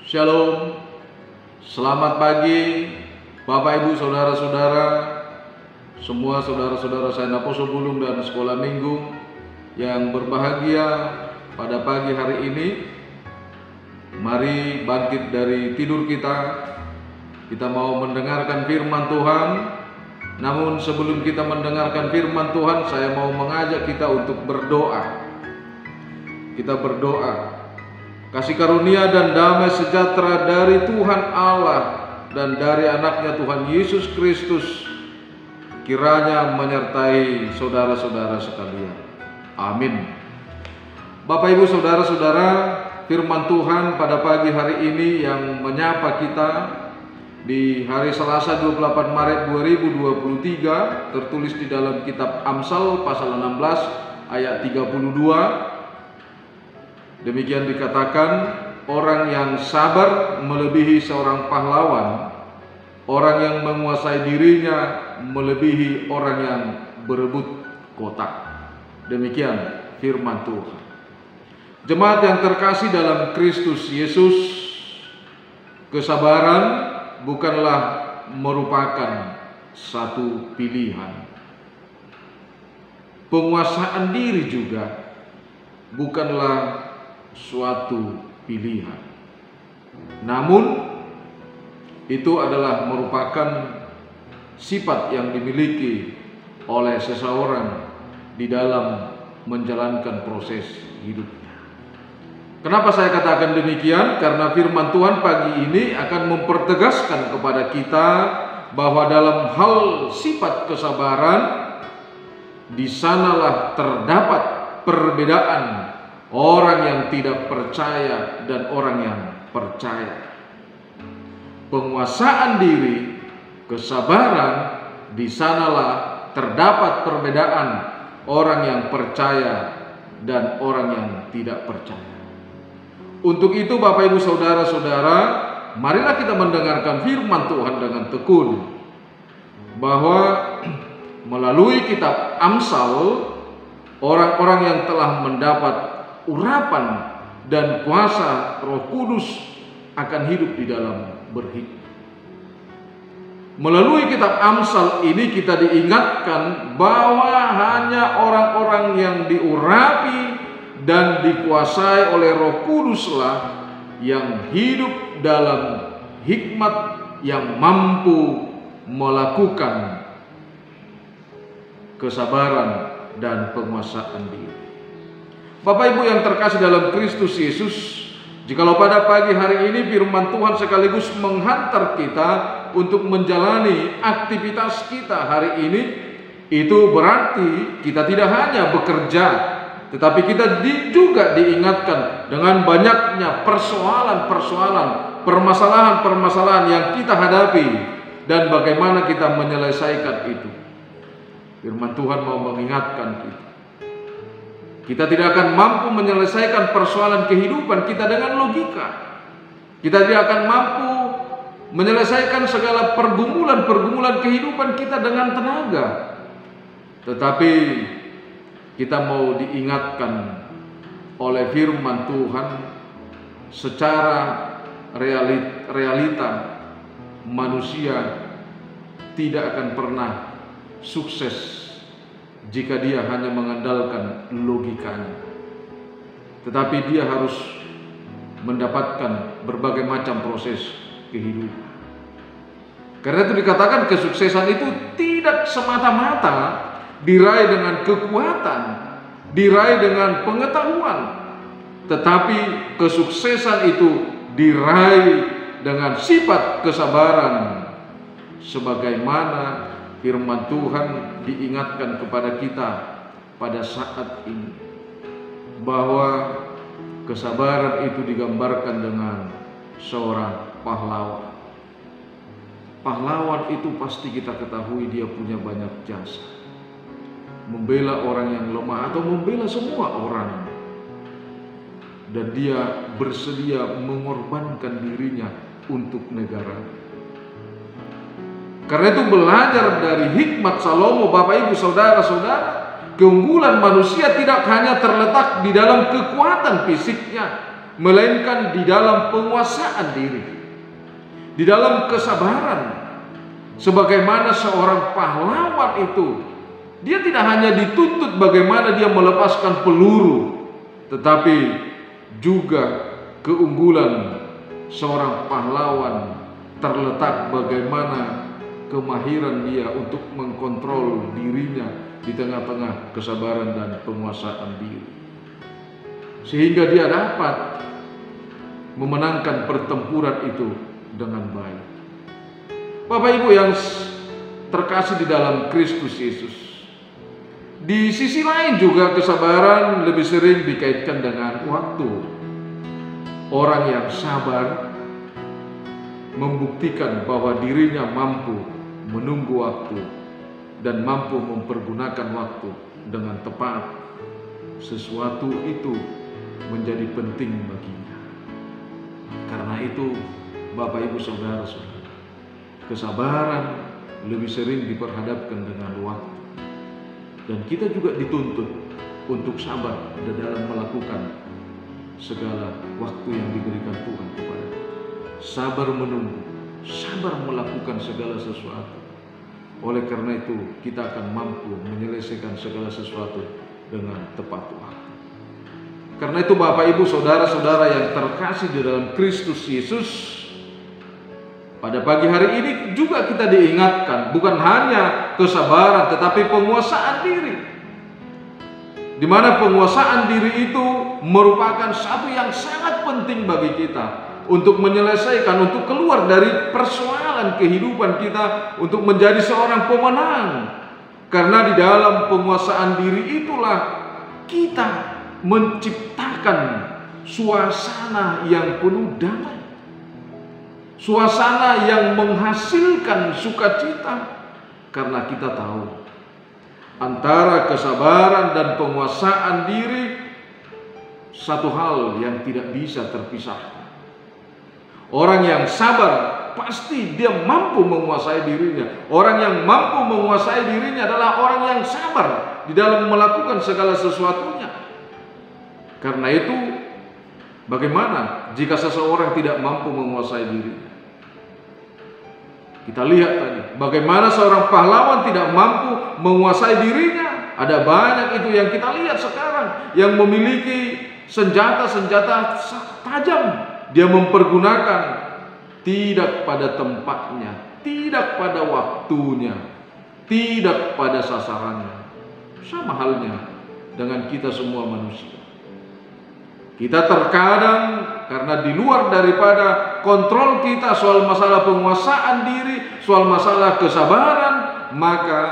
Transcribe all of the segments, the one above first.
Shalom, selamat pagi Bapak Ibu Saudara-saudara, semua saudara-saudara Saint Apostle Bulung dan Sekolah Minggu yang berbahagia pada pagi hari ini. Mari bangkit dari tidur kita mau mendengarkan firman Tuhan. Namun sebelum kita mendengarkan firman Tuhan, saya mau mengajak kita untuk berdoa. Kita berdoa. Kasih karunia dan damai sejahtera dari Tuhan Allah dan dari anaknya Tuhan Yesus Kristus kiranya menyertai saudara-saudara sekalian. Amin. Bapak Ibu Saudara-saudara, firman Tuhan pada pagi hari ini yang menyapa kita di hari Selasa 28 Maret 2023 tertulis di dalam kitab Amsal pasal 16 ayat 32. Demikian dikatakan, orang yang sabar melebihi seorang pahlawan, orang yang menguasai dirinya melebihi orang yang berebut kota. Demikian firman Tuhan. Jemaat yang terkasih dalam Kristus Yesus, kesabaran bukanlah merupakan satu pilihan. Penguasaan diri juga bukanlah suatu pilihan. Namun itu adalah merupakan sifat yang dimiliki oleh seseorang di dalam menjalankan proses hidupnya. Kenapa saya katakan demikian? Karena firman Tuhan pagi ini akan mempertegaskan kepada kita bahwa dalam hal sifat kesabaran di sanalah terdapat perbedaan orang yang tidak percaya dan orang yang percaya. Penguasaan diri, kesabaran, di sanalah terdapat perbedaan orang yang percaya dan orang yang tidak percaya. Untuk itu Bapak Ibu Saudara-saudara, marilah kita mendengarkan firman Tuhan dengan tekun, bahwa melalui kitab Amsal, orang-orang yang telah mendapat urapan dan kuasa Roh Kudus akan hidup di dalam berhikmat. Melalui kitab Amsal ini kita diingatkan bahwa hanya orang-orang yang diurapi dan dikuasai oleh Roh Kuduslah yang hidup dalam hikmat, yang mampu melakukan kesabaran dan penguasaan diri. Bapak Ibu yang terkasih dalam Kristus Yesus, jikalau pada pagi hari ini firman Tuhan sekaligus menghantar kita untuk menjalani aktivitas kita hari ini, itu berarti kita tidak hanya bekerja, tetapi kita juga diingatkan dengan banyaknya persoalan-persoalan, permasalahan-permasalahan yang kita hadapi dan bagaimana kita menyelesaikan itu. Firman Tuhan mau mengingatkan kita. Kita tidak akan mampu menyelesaikan persoalan kehidupan kita dengan logika. Kita tidak akan mampu menyelesaikan segala pergumulan-pergumulan kehidupan kita dengan tenaga. Tetapi kita mau diingatkan oleh firman Tuhan secara realita manusia tidak akan pernah sukses jika dia hanya mengandalkan logikanya, tetapi dia harus mendapatkan berbagai macam proses kehidupan. Karena itu dikatakan kesuksesan itu tidak semata-mata diraih dengan kekuatan, diraih dengan pengetahuan, tetapi kesuksesan itu diraih dengan sifat kesabaran, sebagaimana firman Tuhan diingatkan kepada kita pada saat ini, bahwa kesabaran itu digambarkan dengan seorang pahlawan. Pahlawan itu pasti kita ketahui dia punya banyak jasa, membela orang yang lemah atau membela semua orang, dan dia bersedia mengorbankan dirinya untuk negara. Karena itu belajar dari hikmat Salomo, Bapak Ibu Saudara-saudara, keunggulan manusia tidak hanya terletak di dalam kekuatan fisiknya, melainkan di dalam penguasaan diri, di dalam kesabaran. Sebagaimana seorang pahlawan itu, dia tidak hanya dituntut bagaimana dia melepaskan peluru, tetapi juga keunggulan seorang pahlawan terletak bagaimana kemahiran dia untuk mengkontrol dirinya di tengah-tengah kesabaran dan penguasaan diri, sehingga dia dapat memenangkan pertempuran itu dengan baik. Bapak Ibu yang terkasih di dalam Kristus Yesus, di sisi lain juga kesabaran lebih sering dikaitkan dengan waktu. Orang yang sabar membuktikan bahwa dirinya mampu menunggu waktu dan mampu mempergunakan waktu dengan tepat. Sesuatu itu menjadi penting baginya. Karena itu, Bapak Ibu Saudara-saudara, kesabaran lebih sering diperhadapkan dengan waktu. Dan kita juga dituntut untuk sabar dalam melakukan segala waktu yang diberikan Tuhan kepada kita. Sabar menunggu, sabar melakukan segala sesuatu. Oleh karena itu, kita akan mampu menyelesaikan segala sesuatu dengan tepat waktu. Karena itu Bapak Ibu Saudara-saudara yang terkasih di dalam Kristus Yesus, pada pagi hari ini juga kita diingatkan bukan hanya kesabaran tetapi penguasaan diri. Di mana penguasaan diri itu merupakan satu yang sangat penting bagi kita untuk menyelesaikan, untuk keluar dari persoalan kehidupan kita, untuk menjadi seorang pemenang. Karena di dalam penguasaan diri itulah kita menciptakan suasana yang penuh damai, suasana yang menghasilkan sukacita. Karena kita tahu antara kesabaran dan penguasaan diri satu hal yang tidak bisa terpisahkan. Orang yang sabar pasti dia mampu menguasai dirinya. Orang yang mampu menguasai dirinya adalah orang yang sabar di dalam melakukan segala sesuatunya. Karena itu, bagaimana jika seseorang tidak mampu menguasai dirinya? Kita lihat tadi, bagaimana seorang pahlawan tidak mampu menguasai dirinya. Ada banyak itu yang kita lihat sekarang yang memiliki senjata-senjata tajam. Dia mempergunakan tidak pada tempatnya, tidak pada waktunya, tidak pada sasarannya. Sama halnya dengan kita semua manusia. Kita terkadang karena di luar daripada kontrol kita soal masalah penguasaan diri, soal masalah kesabaran, maka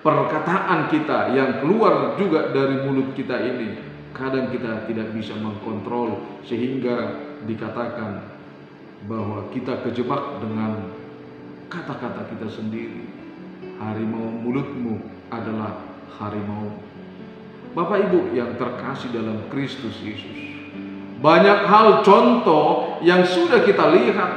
perkataan kita yang keluar juga dari mulut kita ini kadang kita tidak bisa mengkontrol, sehingga dikatakan bahwa kita kejebak dengan kata-kata kita sendiri. Harimau mulutmu adalah harimau. Bapak Ibu yang terkasih dalam Kristus Yesus, banyak hal contoh yang sudah kita lihat,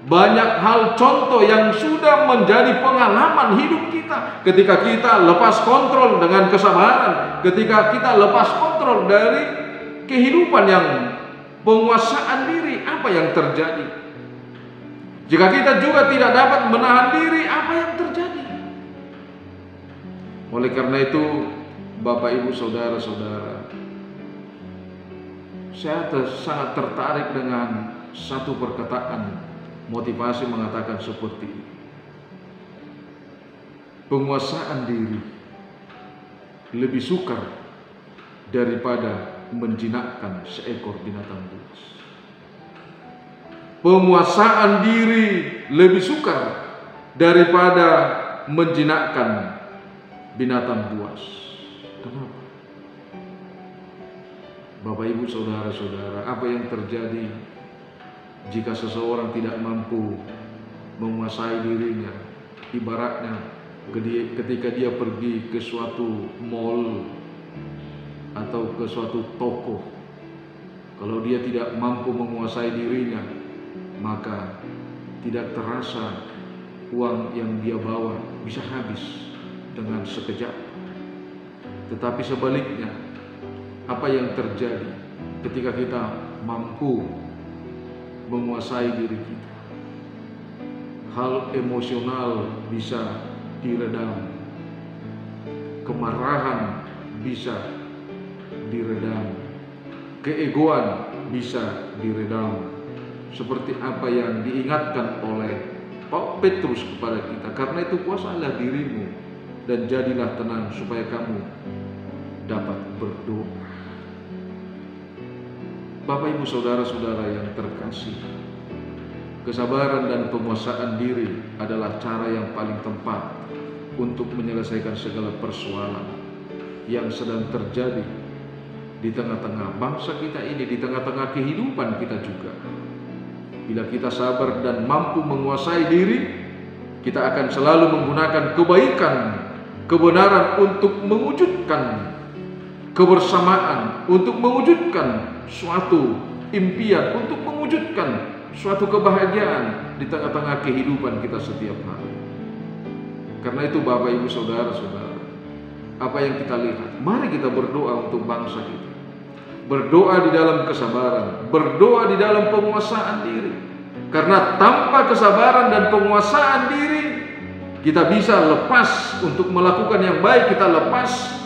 banyak hal contoh yang sudah menjadi pengalaman hidup kita. Ketika kita lepas kontrol dengan kesabaran, ketika kita lepas kontrol dari kehidupan yang penguasaan diri, apa yang terjadi? Jika kita juga tidak dapat menahan diri, apa yang terjadi? Oleh karena itu, Bapak Ibu Saudara-saudara, saya sangat tertarik dengan satu perkataan motivasi mengatakan seperti ini. Penguasaan diri lebih sukar daripada menjinakkan seekor binatang buas. Penguasaan diri lebih sukar daripada menjinakkan binatang buas. Kenapa? Bapak Ibu Saudara-saudara, apa yang terjadi jika seseorang tidak mampu menguasai dirinya? Ibaratnya ketika dia pergi ke suatu mall atau ke suatu toko, kalau dia tidak mampu menguasai dirinya, maka tidak terasa uang yang dia bawa bisa habis dengan sekejap. Tetapi sebaliknya, apa yang terjadi ketika kita mampu menguasai diri kita. Hal emosional bisa diredam, kemarahan bisa diredam, keegoan bisa diredam, seperti apa yang diingatkan oleh Pak Petrus kepada kita. Karena itu kuasailah dirimu dan jadilah tenang supaya kamu dapat berdoa. Bapak Ibu Saudara-saudara yang terkasih, kesabaran dan penguasaan diri adalah cara yang paling tepat untuk menyelesaikan segala persoalan yang sedang terjadi di tengah-tengah bangsa kita ini, di tengah-tengah kehidupan kita juga. Bila kita sabar dan mampu menguasai diri, kita akan selalu menggunakan kebaikan, kebenaran untuk mewujudkan kebersamaan, untuk mewujudkan suatu impian, untuk mewujudkan suatu kebahagiaan di tengah-tengah kehidupan kita setiap hari. Karena itu Bapak Ibu Saudara-saudara, apa yang kita lihat, mari kita berdoa untuk bangsa kita. Berdoa di dalam kesabaran, berdoa di dalam penguasaan diri. Karena tanpa kesabaran dan penguasaan diri, kita bisa lepas untuk melakukan yang baik, kita lepas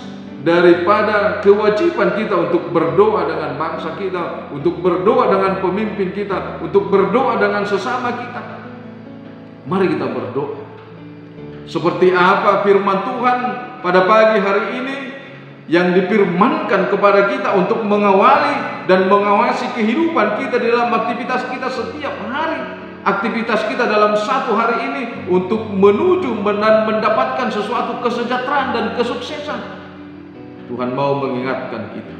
daripada kewajiban kita untuk berdoa dengan bangsa kita, untuk berdoa dengan pemimpin kita, untuk berdoa dengan sesama kita. Mari kita berdoa. Seperti apa firman Tuhan pada pagi hari ini yang difirmankan kepada kita untuk mengawali dan mengawasi kehidupan kita di dalam aktivitas kita setiap hari. Aktivitas kita dalam satu hari ini untuk menuju dan mendapatkan sesuatu kesejahteraan dan kesuksesan. Tuhan mau mengingatkan kita,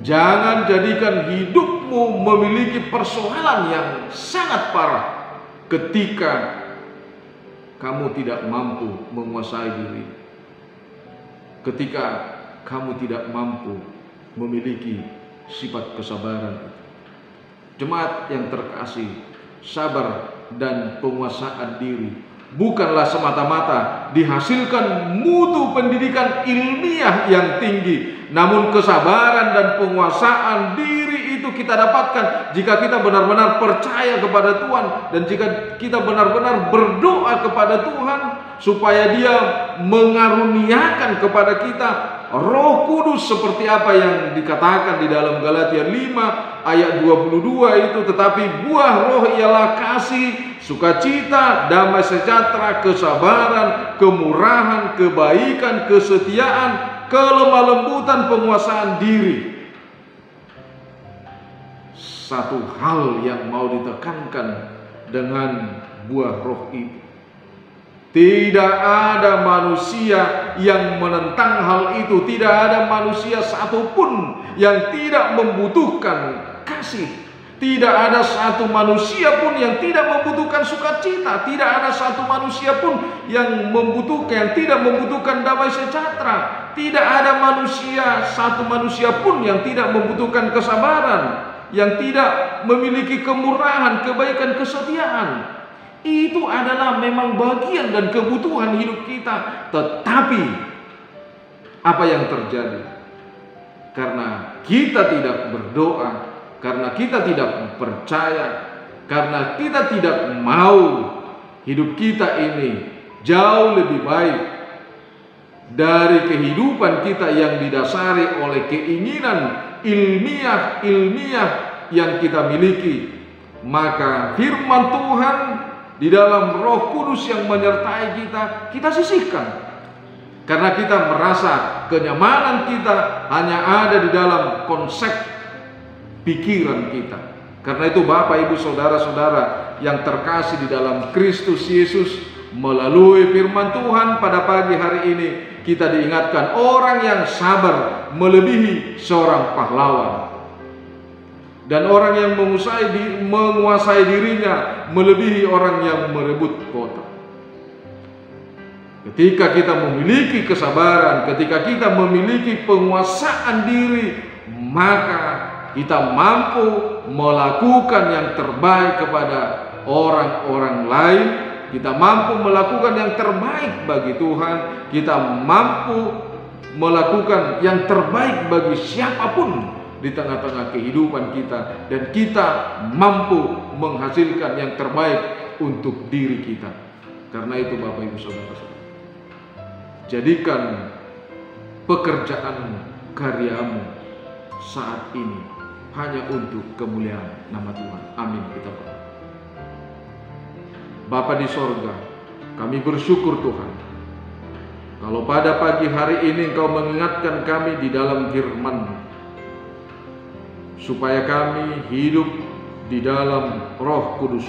jangan jadikan hidupmu memiliki persoalan yang sangat parah ketika kamu tidak mampu menguasai diri, ketika kamu tidak mampu memiliki sifat kesabaran. Jemaat yang terkasih, sabar dan penguasaan diri bukanlah semata-mata dihasilkan mutu pendidikan ilmiah yang tinggi, namun kesabaran dan penguasaan diri itu kita dapatkan jika kita benar-benar percaya kepada Tuhan dan jika kita benar-benar berdoa kepada Tuhan supaya Dia mengaruniakan kepada kita Roh Kudus seperti apa yang dikatakan di dalam Galatia 5 ayat 22 itu. Tetapi buah roh ialah kasih, sukacita, damai sejahtera, kesabaran, kemurahan, kebaikan, kesetiaan, kelemah lembutan, penguasaan diri. Satu hal yang mau ditekankan dengan buah roh itu, tidak ada manusia yang menentang hal itu. Tidak ada manusia satupun yang tidak membutuhkan kasih. Tidak ada satu manusia pun yang tidak membutuhkan sukacita. Tidak ada satu manusia pun yang tidak membutuhkan damai sejahtera. Tidak ada satu manusia pun yang tidak membutuhkan kesabaran, yang tidak memiliki kemurahan, kebaikan, kesetiaan. Itu adalah memang bagian dan kebutuhan hidup kita. Tetapi apa yang terjadi? Karena kita tidak berdoa, karena kita tidak percaya, karena kita tidak mau hidup kita ini jauh lebih baik dari kehidupan kita yang didasari oleh keinginan ilmiah yang kita miliki, maka firman Tuhan di dalam Roh Kudus yang menyertai kita sisihkan. Karena kita merasa kenyamanan kita hanya ada di dalam konsep pikiran kita. Karena itu Bapak Ibu Saudara-saudara yang terkasih di dalam Kristus Yesus, melalui firman Tuhan pada pagi hari ini kita diingatkan orang yang sabar melebihi seorang pahlawan. Dan orang yang menguasai dirinya melebihi orang yang merebut kota. Ketika kita memiliki kesabaran, ketika kita memiliki penguasaan diri, maka kita mampu melakukan yang terbaik kepada orang-orang lain. Kita mampu melakukan yang terbaik bagi Tuhan. Kita mampu melakukan yang terbaik bagi siapapun di tengah-tengah kehidupan kita, dan kita mampu menghasilkan yang terbaik untuk diri kita. Karena itu Bapak Ibu Saudara-saudara, jadikan pekerjaan karyamu saat ini hanya untuk kemuliaan nama Tuhan. Amin. Kita berdoa. Bapa di sorga, kami bersyukur Tuhan, kalau pada pagi hari ini Engkau mengingatkan kami di dalam firman-Mu, supaya kami hidup di dalam Roh Kudus,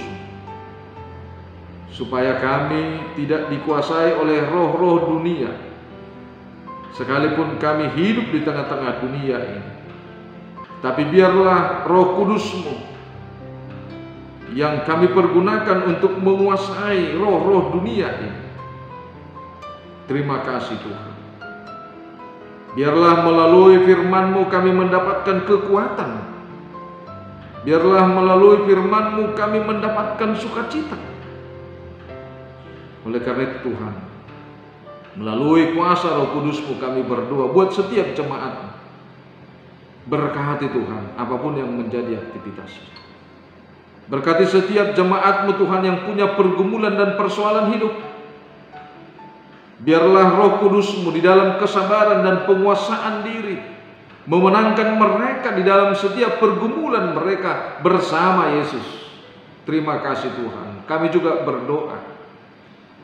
supaya kami tidak dikuasai oleh roh-roh dunia, sekalipun kami hidup di tengah-tengah dunia ini. Tapi biarlah Roh Kudus-Mu yang kami pergunakan untuk menguasai roh-roh dunia ini. Terima kasih Tuhan. Biarlah melalui firman-Mu kami mendapatkan kekuatan. Biarlah melalui firman-Mu kami mendapatkan sukacita. Oleh karena itu Tuhan, melalui kuasa Roh Kudus-Mu kami berdoa buat setiap jemaat. Berkati Tuhan apapun yang menjadi aktivitasnya. Berkati setiap jemaat-Mu Tuhan yang punya pergumulan dan persoalan hidup. Biarlah Roh Kudus-Mu di dalam kesabaran dan penguasaan diri memenangkan mereka di dalam setiap pergumulan mereka bersama Yesus. Terima kasih Tuhan. Kami juga berdoa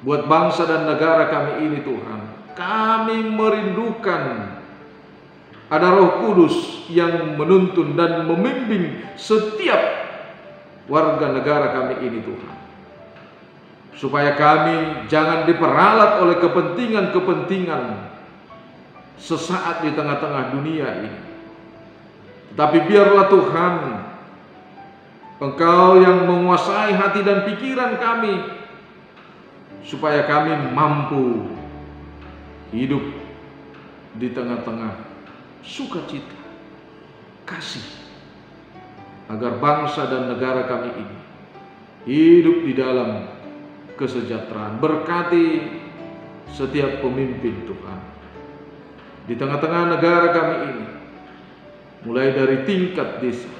buat bangsa dan negara kami ini Tuhan. Kami merindukan ada Roh Kudus yang menuntun dan membimbing setiap warga negara kami ini Tuhan, supaya kami jangan diperalat oleh kepentingan-kepentingan sesaat di tengah-tengah dunia ini. Tapi biarlah Tuhan, Engkau yang menguasai hati dan pikiran kami, supaya kami mampu hidup di tengah-tengah sukacita, kasih, agar bangsa dan negara kami ini hidup di dalam kesejahteraan. Berkati setiap pemimpin Tuhan di tengah-tengah negara kami ini, mulai dari tingkat desa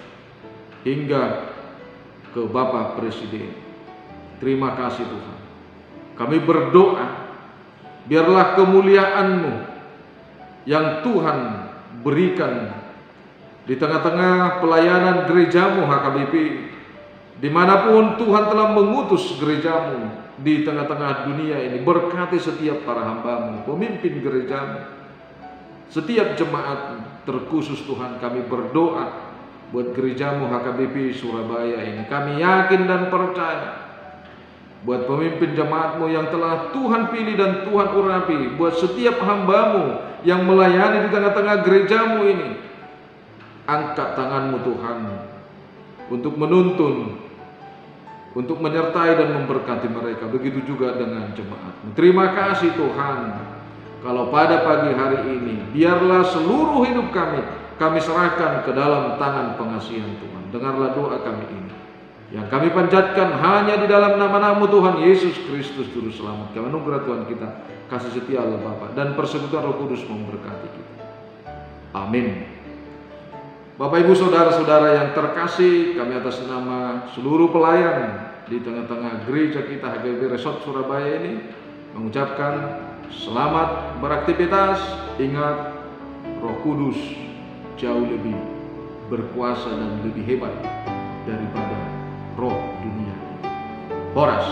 hingga ke Bapak Presiden. Terima kasih Tuhan. Kami berdoa, biarlah kemuliaan-Mu yang Tuhan berikan di tengah-tengah pelayanan gereja-Mu HKBP, dimanapun Tuhan telah mengutus gereja-Mu di tengah-tengah dunia ini. Berkati setiap para hamba-Mu, pemimpin gereja-Mu, setiap jemaat, terkhusus Tuhan kami berdoa buat gereja-Mu HKBP Surabaya ini. Kami yakin dan percaya buat pemimpin jemaat-Mu yang telah Tuhan pilih dan Tuhan urapi, buat setiap hamba-Mu yang melayani di tengah-tengah gereja-Mu ini. Angkat tangan-Mu Tuhan untuk menuntun, untuk menyertai dan memberkati mereka. Begitu juga dengan jemaat-Mu. Terima kasih Tuhan, kalau pada pagi hari ini biarlah seluruh hidup kami serahkan ke dalam tangan pengasihan Tuhan. Dengarlah doa kami ini yang kami panjatkan hanya di dalam nama-Mu Tuhan Yesus Kristus Juru Selamat. Kami anugerah Tuhan kita, kasih setia Allah Bapa dan persekutuan Roh Kudus memberkati kita. Amin. Bapak Ibu Saudara-saudara yang terkasih, kami atas nama seluruh pelayan di tengah-tengah gereja kita HKBP Resort Surabaya ini mengucapkan selamat beraktivitas. Ingat, Roh Kudus jauh lebih berkuasa dan lebih hebat daripada roh dunia. Horas.